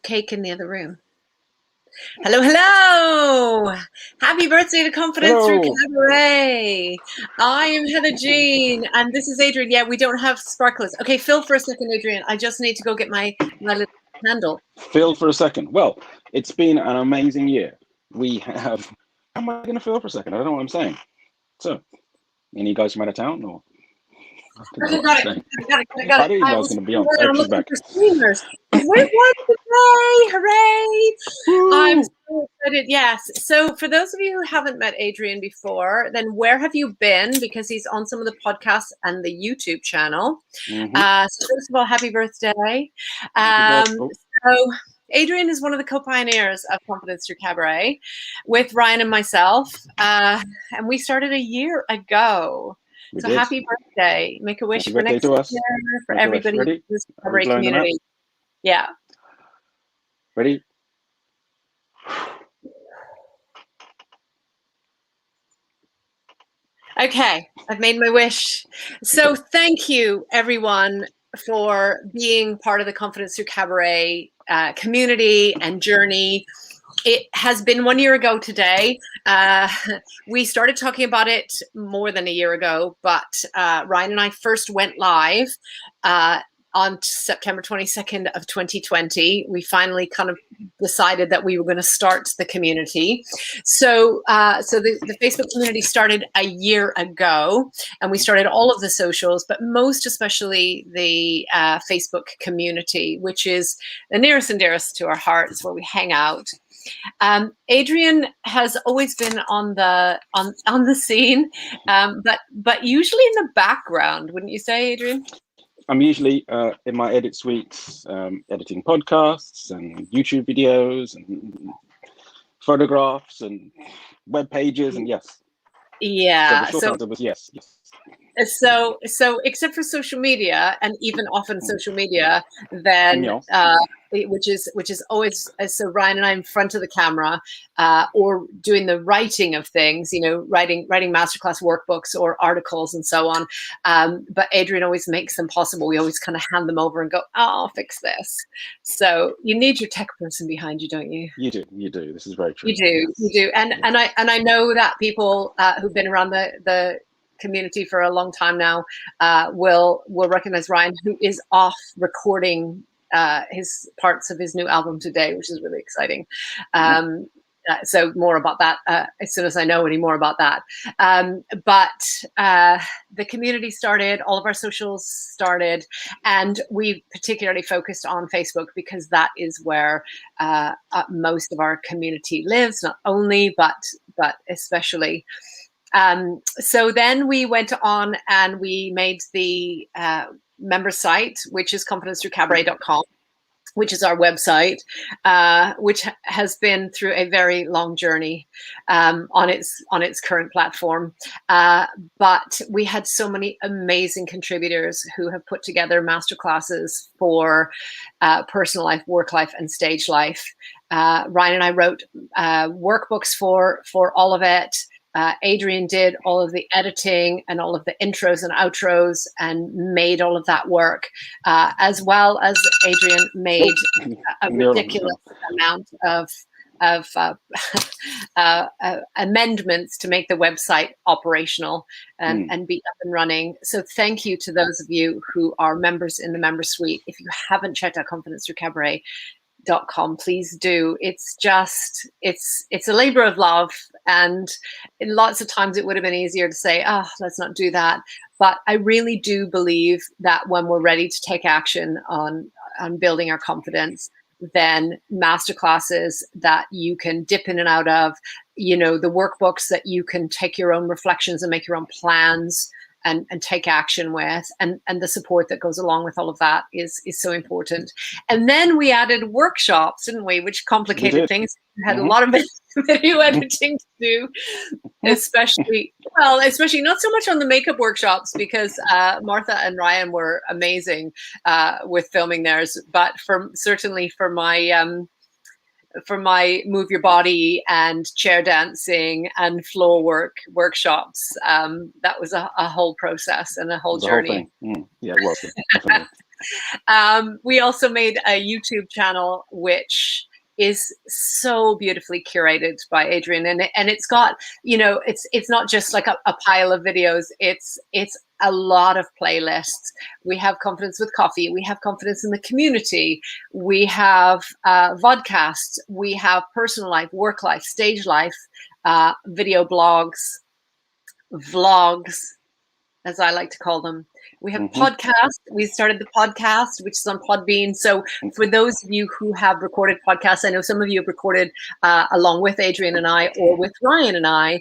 cake in the other room. Hello, hello! Happy birthday to Confidence Through Hello. Cabaret. I am Heather Jean, and this is Adrian. Yeah, we don't have sparklers. Okay, Phil for a second, Adrian. I just need to go get my little candle. Phil for a second. Well, it's been an amazing year. We have. How am I going to Phil for a second? I don't know what I'm saying. So, any guys from out of town? Or I don't know Okay, what I'm got it. saying. Got I it. didn't even know I I was was going to be on. I'm She's looking back. for streamers. We won today! Hooray! I'm Woo! so excited. Yes. So, for those of you who haven't met Adrian before, then where have you been? Because he's on some of the podcasts and the YouTube channel. Mm-hmm. So, first of all, happy birthday. Happy birthday. So, Adrian is one of the co-pioneers of Confidence Through Cabaret with Ryan and myself. And we started a year ago. We So did. happy birthday. Make a wish Happy for birthday next to us. year for Make a wish. everybody in Ready? this Are we Cabaret blowing them out? community. Yeah. Ready? Okay, I've made my wish. So thank you, everyone, for being part of the Confidence Through Cabaret community and journey. It has been 1 year ago today. We started talking about it more than a year ago, but Ryan and I first went live on September 22nd of 2020. We finally kind of decided that we were going to start the community. So the Facebook community started a year ago, and we started all of the socials, but most especially the Facebook community, which is the nearest and dearest to our hearts, where we hang out. Adrian has always been on the scene, but usually in the background, wouldn't you say, Adrian? I'm usually in my edit suites, editing podcasts and YouTube videos and photographs and web pages, and yes. So the Yeah. short answer was yes. So except for social media, and even often social media, then No. which is always so Ryan and I in front of the camera, or doing the writing of things, writing masterclass workbooks or articles and so on. But Adrian always makes them possible. We always kind of hand them over and go, "Oh, I'll fix this." So you need your tech person behind you, don't you? You do. This is very true. You do, and I know that people who've been around the community for a long time now will recognize Ryan, who is off recording his parts of his new album today, which is really exciting. So more about that as soon as I know any more about that. But the community started, all of our socials started, and we particularly focused on Facebook because that is where most of our community lives, not only, but especially. So then we went on and we made the member site, which is confidencethroughcabaret.com, which is our website, which has been through a very long journey on its current platform. But we had so many amazing contributors who have put together masterclasses for personal life, work life, and stage life. Ryan and I wrote workbooks for all of it. Adrian did all of the editing and all of the intros and outros and made all of that work, as well as Adrian made a ridiculous amount of amendments to make the website operational and be up and running. So thank you to those of you who are members in the member suite. If you haven't checked out confidencethroughcabaret.com, please do. It's a labor of love, and lots of times it would have been easier to say, oh, let's not do that. But I really do believe that when we're ready to take action on building our confidence, then masterclasses that you can dip in and out of, the workbooks that you can take your own reflections and make your own plans and take action with, and the support that goes along with all of that is so important. And then we added workshops, didn't we? Which complicated things. We had a lot of video editing to do, especially not so much on the makeup workshops, because Martha and Ryan were amazing with filming theirs, but certainly for my move your body and chair dancing and floor workshops, that was a whole process and a whole journey. Yeah, it was definitely. We also made a YouTube channel, which is so beautifully curated by Adrian, and it's got, you know, it's not just like a pile of videos. It's a lot of playlists. We have Confidence with Coffee. We have Confidence in the Community. We have vodcasts. We have personal life, work life, stage life, video blogs, vlogs, as I like to call them. We have podcasts. We started the podcast, which is on Podbean. So for those of you who have recorded podcasts, I know some of you have recorded along with Adrian and I, or with Ryan and I,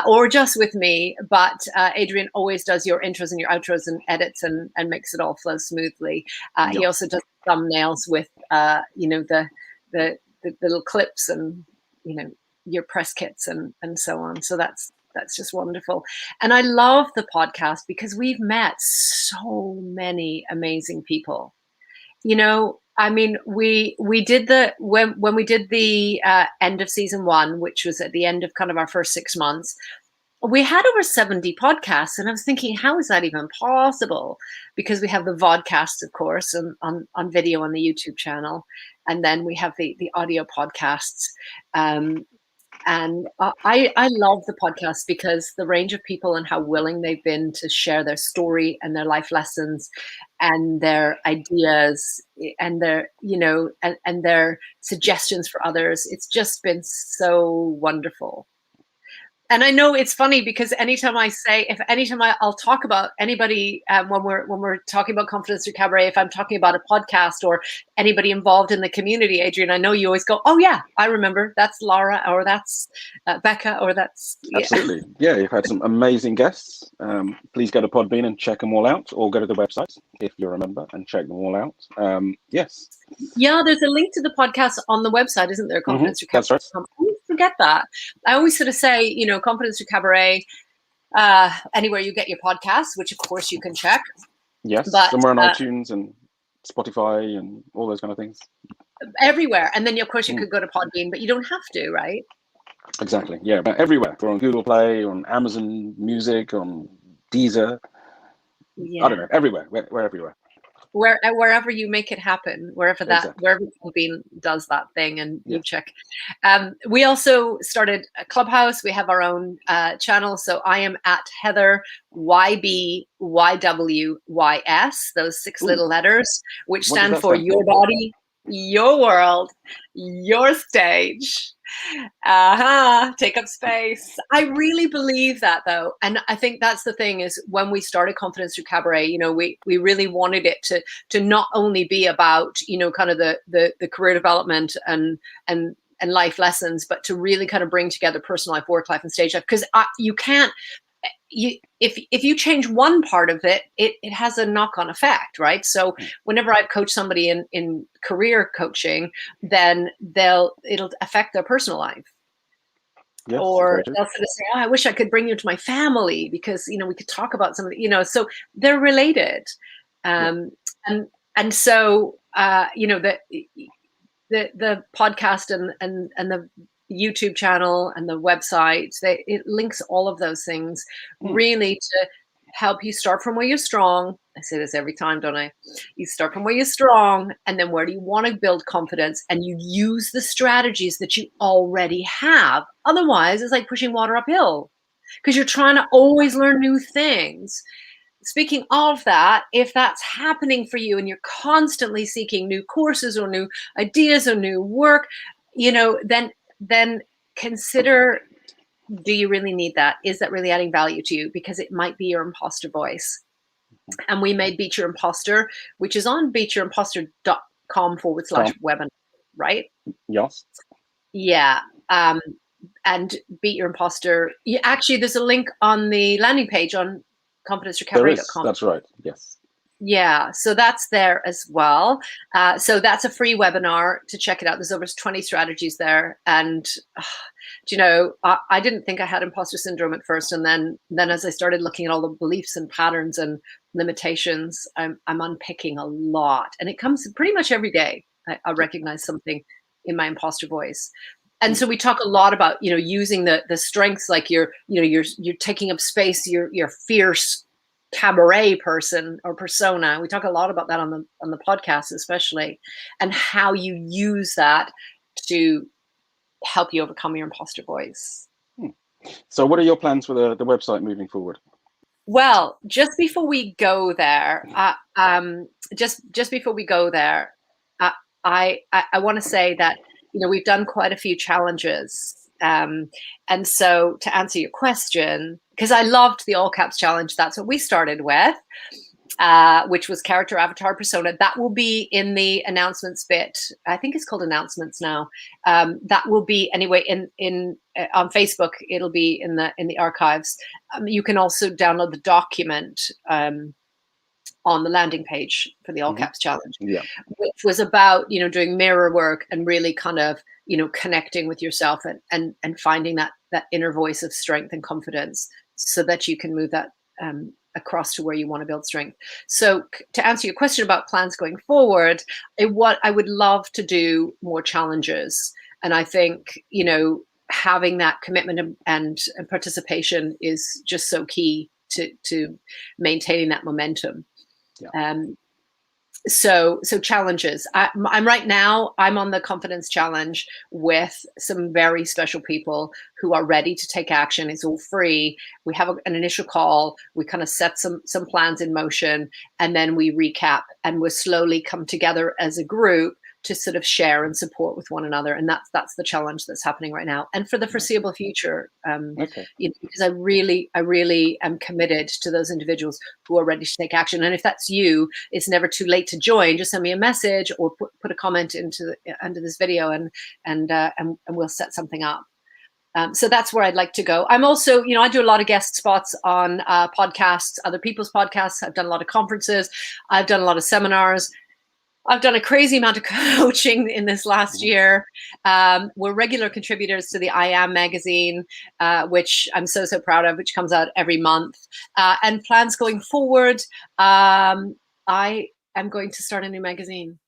or just with me. But Adrian always does your intros and your outros and edits and makes it all flow smoothly. He also does thumbnails with, you know, the little clips and, you know, your press kits and so on. So that's just wonderful. And I love the podcast because we've met so many amazing people. You know, I mean, we did when we did the end of season 1, which was at the end of kind of our first 6 months, we had over 70 podcasts. And I was thinking, how is that even possible? Because we have the vodcasts, of course, on video on the YouTube channel. And then we have the audio podcasts. And I love the podcast because the range of people and how willing they've been to share their story and their life lessons and their ideas and their, you know, and their suggestions for others. It's just been so wonderful. And I know it's funny because anytime I'll talk about anybody when we're talking about Confidence Through Cabaret, if I'm talking about a podcast or anybody involved in the community, Adrian, I know you always go, oh yeah, I remember, that's Laura, or that's Becca, or that's Absolutely. Yeah, you've had some amazing guests. Please go to Podbean and check them all out, or go to the website if you remember and check them all out. Yes. Yeah, there's a link to the podcast on the website, isn't there? Confidence Through Cabaret. That's right. I always forget that. I always sort of say, you know, Confidence Through Cabaret, anywhere you get your podcasts, which of course you can check. Yes, but somewhere on iTunes and Spotify and all those kind of things. Everywhere. And then, of course, you could go to Podbean, but you don't have to, right? Exactly. Yeah, but everywhere. We're on Google Play, on Amazon Music, on Deezer. Yeah. I don't know. Everywhere. We're everywhere. Wherever you make it happen, wherever Podbean does that thing, and you check. We also started a Clubhouse. We have our own channel. So I am at Heather YBYWYS, those 6 little letters, which stand for Your Body, Your World, Your Stage. Take up space. I really believe that, though, and I think that's the thing, is when we started Confidence Through Cabaret, you know, we really wanted it to not only be about, you know, kind of the career development and life lessons, but to really kind of bring together personal life, work life, and stage life, because you can't. If you change one part of it, it has a knock-on effect, right? So whenever I've coached somebody in career coaching, then it'll affect their personal life. Yes, or they'll sort of say, oh, I wish I could bring you to my family because, you know, we could talk about something, you know, so they're related. And so, you know, the podcast and the YouTube channel and the website, it links all of those things really to help you start from where you're strong. I say this every time, don't I? You start from where you're strong, and then where do you want to build confidence, and you use the strategies that you already have. Otherwise, it's like pushing water uphill because you're trying to always learn new things. Speaking of that, if that's happening for you and you're constantly seeking new courses or new ideas or new work, you know, then consider, do you really need that? Is that really adding value to you? Because it might be your imposter voice. And we made Beat Your Imposter, which is on beatyourimposter.com/webinar, right? Yes. Yeah. And Beat Your Imposter. Actually, there's a link on the landing page on confidencethroughcabaret.com. That's right. Yes. Yeah, so that's there as well. So that's a free webinar to check it out. There's over 20 strategies there. And, you know, I didn't think I had imposter syndrome at first. And then as I started looking at all the beliefs and patterns and limitations, I'm unpicking a lot. And it comes pretty much every day. I recognize something in my imposter voice. And so we talk a lot about, you know, using the strengths, like you're taking up space, you're fierce, cabaret person or persona. We talk a lot about that on the podcast, especially, and how you use that to help you overcome your imposter voice. So what are your plans for the website moving forward? Well, just before we go there, just before we go there, I want to say that, you know, we've done quite a few challenges. And so to answer your question, because I loved the all caps challenge, that's what we started with, which was character, avatar, persona. That will be in the announcements bit. I think it's called announcements now. That will be anyway in on Facebook. It'll be in the archives. You can also download the document on the landing page for the all caps challenge, which was about, you know, doing mirror work and really kind of, you know, connecting with yourself and finding that inner voice of strength and confidence so that you can move that across to where you want to build strength. So to answer your question about plans going forward, what I would love to do more challenges. And I think, you know, having that commitment and participation is just so key to maintaining that momentum. So challenges. I'm right now, I'm on the confidence challenge with some very special people who are ready to take action. It's all free. We have an initial call. We kind of set some plans in motion, and then we recap, and we'll slowly come together as a group to sort of share and support with one another. And that's the challenge that's happening right now. And for the foreseeable future, you know, because I really am committed to those individuals who are ready to take action. And if that's you, it's never too late to join. Just send me a message or put a comment under this video, and we'll set something up. So that's where I'd like to go. I'm also, you know, I do a lot of guest spots on podcasts, other people's podcasts. I've done a lot of conferences. I've done a lot of seminars. I've done a crazy amount of coaching in this last year. We're regular contributors to the I Am magazine, which I'm so proud of, which comes out every month. And plans going forward, I am going to start a new magazine.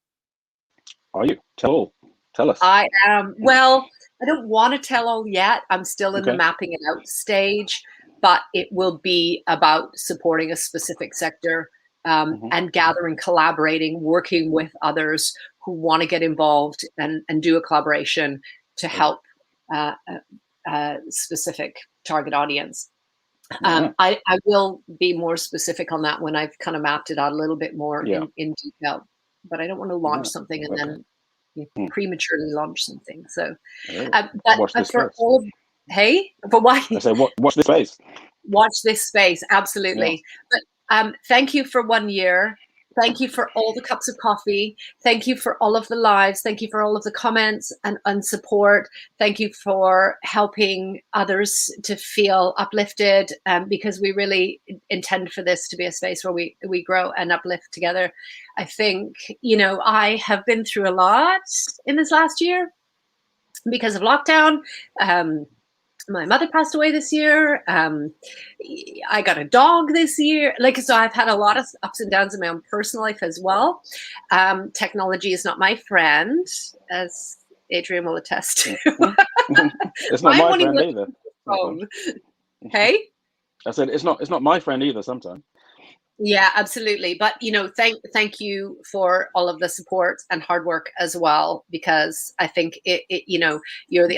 Are you? Tell us. I am. Well, I don't want to tell all yet. I'm still in the mapping it out stage, but it will be about supporting a specific sector. And gathering, collaborating, working with others who want to get involved and do a collaboration to help a specific target audience. I will be more specific on that when I've kind of mapped it out a little bit more in detail, but I don't want to launch something and then prematurely launch something. So, watch this space. But why? I say, watch this space. Watch this space, absolutely. But thank you for 1 year. Thank you for all the cups of coffee. Thank you for all of the lives. Thank you for all of the comments and support. Thank you for helping others to feel uplifted, because we really intend for this to be a space where we grow and uplift together. I think, you know, I have been through a lot in this last year because of lockdown. My mother passed away this year. I got a dog this year. So I've had a lot of ups and downs in my own personal life as well. Technology is not my friend, as Adrian will attest to. It's not my friend either. Hey? I said it's not my friend either sometimes. Yeah, absolutely. But, you know, thank you for all of the support and hard work as well, because I think it you know, you're the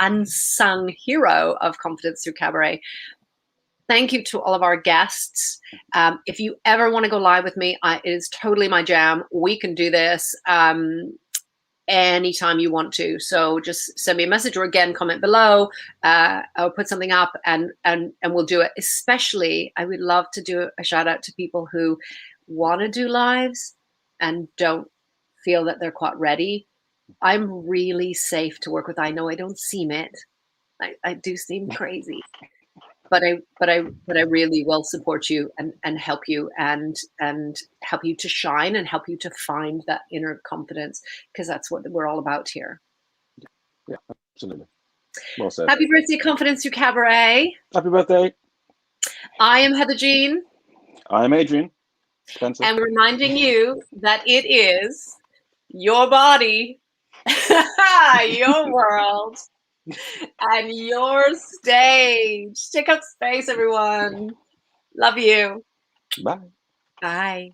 unsung hero of Confidence Through Cabaret. Thank you to all of our guests. If you ever want to go live with me, it is totally my jam. We can do this anytime you want to. So just send me a message, or again, comment below, or put something up, and we'll do it. Especially, I would love to do a shout out to people who want to do lives and don't feel that they're quite ready. I'm really safe to work with. I know I don't seem it. I do seem crazy. But I really will support you and help you and help you to shine and help you to find that inner confidence, because that's what we're all about here. Yeah, absolutely. Well said. Happy birthday, Confidence Through Cabaret. Happy birthday. I am Heather Jean. I am Adrian Spencer. And reminding you that it is your body, your world, and your stage. Take up space, everyone. Love you. Bye. Bye.